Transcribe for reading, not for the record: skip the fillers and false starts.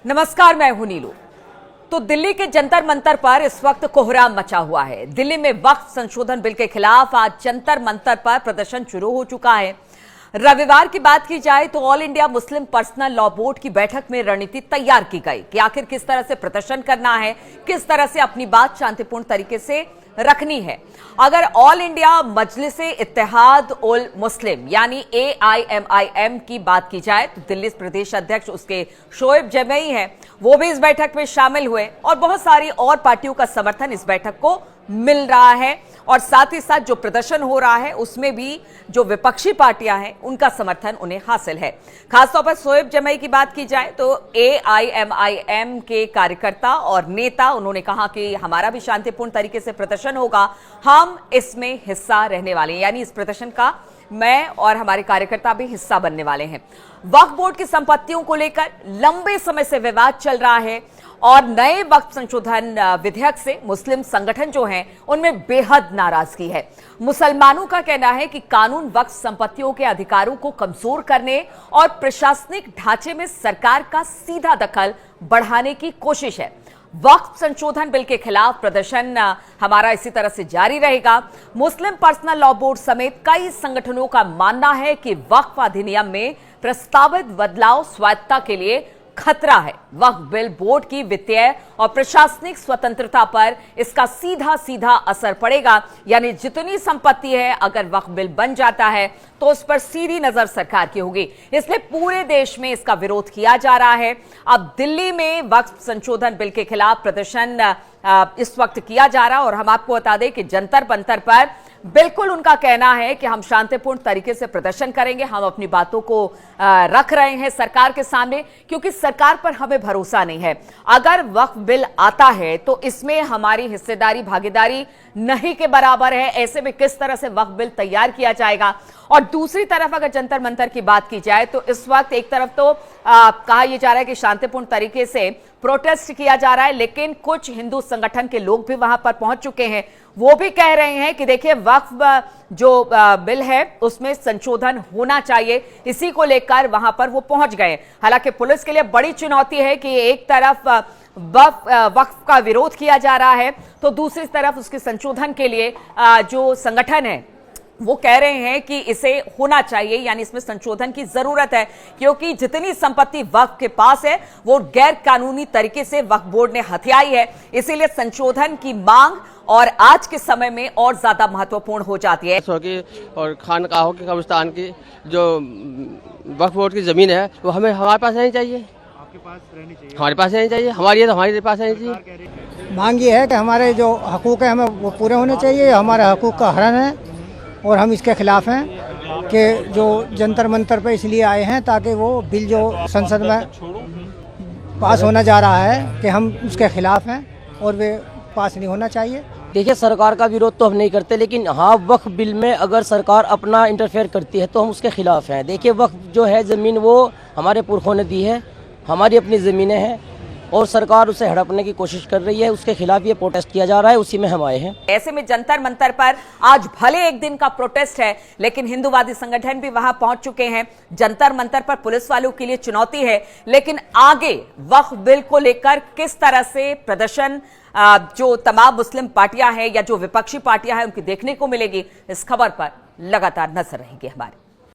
नमस्कार, मैं हूं नीलू। तो दिल्ली के जंतर मंतर पर इस वक्त कोहराम मचा हुआ है। दिल्ली में वक्फ संशोधन बिल के खिलाफ आज जंतर मंतर पर प्रदर्शन शुरू हो चुका है। रविवार की बात की जाए तो all India Muslim personal law board की बैठक में रणनीति तैयार की गई कि आखिर किस तरह से प्रदर्शन करना है, किस तरह से अपनी बात शांतिपूर्ण तरीके से रखनी है। अगर ऑल इंडिया मजलिसे इत्तेहाद उल मुस्लिम यानी AIMIM की बात की जाए तो दिल्ली प्रदेश अध्यक्ष उसके शोएब जमई हैं, वो भी इस बैठक में शामिल हुए और बहुत सारी और पार्टियों का समर्थन इस बैठक को मिल रहा है। और साथ ही साथ जो प्रदर्शन हो रहा है उसमें भी जो विपक्षी पार्टियां हैं उनका समर्थन उन्हें हासिल है। खासतौर पर शोएब जमई की बात की जाए तो AIMIM के कार्यकर्ता और नेता, उन्होंने कहा कि हमारा भी शांतिपूर्ण तरीके से प्रदर्शन होगा, हम इसमें हिस्सा रहने वाले हैं, यानी इस प्रदर्शन का मैं और हमारे कार्यकर्ता भी हिस्सा बनने वाले हैं। वक्फ बोर्ड की संपत्तियों को लेकर लंबे समय से विवाद चल रहा है और नए वक्फ संशोधन विधेयक से मुस्लिम संगठन जो हैं उनमें बेहद नाराजगी है। मुसलमानों का कहना है कि कानून वक्फ संपत्तियों के अधिकारों को कमजोर करने और प्रशासनिक ढांचे में सरकार का सीधा दखल बढ़ाने की कोशिश है। वक्फ संशोधन बिल के खिलाफ प्रदर्शन हमारा इसी तरह से जारी रहेगा। मुस्लिम पर्सनल लॉ बोर्ड समेत कई संगठनों का मानना है कि वक्फ अधिनियम में प्रस्तावित बदलाव स्वायत्तता के लिए खतरा है। वक्फ बिल बोर्ड की वित्तीय और प्रशासनिक स्वतंत्रता पर इसका सीधा सीधा असर पड़ेगा, यानी जितनी संपत्ति है अगर वक्फ बिल बन जाता है तो उस पर सीधी नजर सरकार की होगी। इसलिए पूरे देश में इसका विरोध किया जा रहा है। अब दिल्ली में वक्फ संशोधन बिल के खिलाफ प्रदर्शन इस वक्त किया जा रहा है और हम आपको बता दें कि जंतर मंतर पर बिल्कुल उनका कहना है कि हम शांतिपूर्ण तरीके से प्रदर्शन करेंगे, हम अपनी बातों को रख रहे हैं सरकार के सामने, क्योंकि सरकार पर हमें भरोसा नहीं है। अगर वक्फ बिल आता है तो इसमें हमारी हिस्सेदारी भागीदारी नहीं के बराबर है। ऐसे में किस तरह से वक्फ बिल तैयार किया जाएगा। और दूसरी तरफ अगर जंतर मंतर की बात की जाए तो इस वक्त एक तरफ तो कहा यह जा रहा है कि शांतिपूर्ण तरीके से प्रोटेस्ट किया जा रहा है, लेकिन कुछ हिंदू संगठन के लोग भी वहां पर पहुंच चुके हैं। वो भी कह रहे हैं कि देखिए वक्फ जो बिल है उसमें संशोधन होना चाहिए, इसी को लेकर वहां पर वो पहुंच गए। हालांकि पुलिस के लिए बड़ी चुनौती है कि एक तरफ वक्फ का विरोध किया जा रहा है तो दूसरी तरफ उसके संशोधन के लिए जो संगठन है वो कह रहे हैं कि इसे होना चाहिए, यानी इसमें संशोधन की जरूरत है, क्योंकि जितनी संपत्ति वक्फ के पास है वो गैर कानूनी तरीके से वक्फ बोर्ड ने हथियाई है। इसीलिए संशोधन की मांग और आज के समय में और ज्यादा महत्वपूर्ण हो जाती है। और खानकाहों की, कब्रिस्तान की जो वक्फ बोर्ड की जमीन है वो हमारे पास रहनी चाहिए, आपके पास रहनी चाहिए, हमारे पास रहनी चाहिए, हमारी है तो हमारे पास रहनी चाहिए। मांग ये है कि हमारे जो हकूक है हमें वो पूरे होने चाहिए। हमारे हकूक का हरण है और हम इसके खिलाफ हैं कि जो जंतर मंतर पे इसलिए आए हैं ताकि वो बिल जो संसद में पास होना जा रहा है कि हम उसके खिलाफ हैं और वे पास नहीं होना चाहिए। देखिए, सरकार का विरोध तो हम नहीं करते, लेकिन हाँ, वक्फ बिल में अगर सरकार अपना इंटरफेयर करती है तो हम उसके खिलाफ हैं। देखिए, वक्फ जो है ज़मीन वो हमारे पुरखों ने दी है, हमारी अपनी ज़मीनें हैं और सरकार उसे हड़पने की कोशिश कर रही है, उसके खिलाफ ये प्रोटेस्ट किया जा रहा है, उसी में हम आए हैं। ऐसे में जंतर मंतर पर आज भले एक दिन का प्रोटेस्ट है, लेकिन हिंदूवादी संगठन भी वहां पहुंच चुके हैं। जंतर मंतर पर पुलिस वालों के लिए चुनौती है, लेकिन आगे वक्फ बिल को लेकर किस तरह से प्रदर्शन जो तमाम मुस्लिम पार्टियां हैं या जो विपक्षी पार्टियां हैं उनकी देखने को मिलेगी, इस खबर पर लगातार नजर रहेगी हमारी।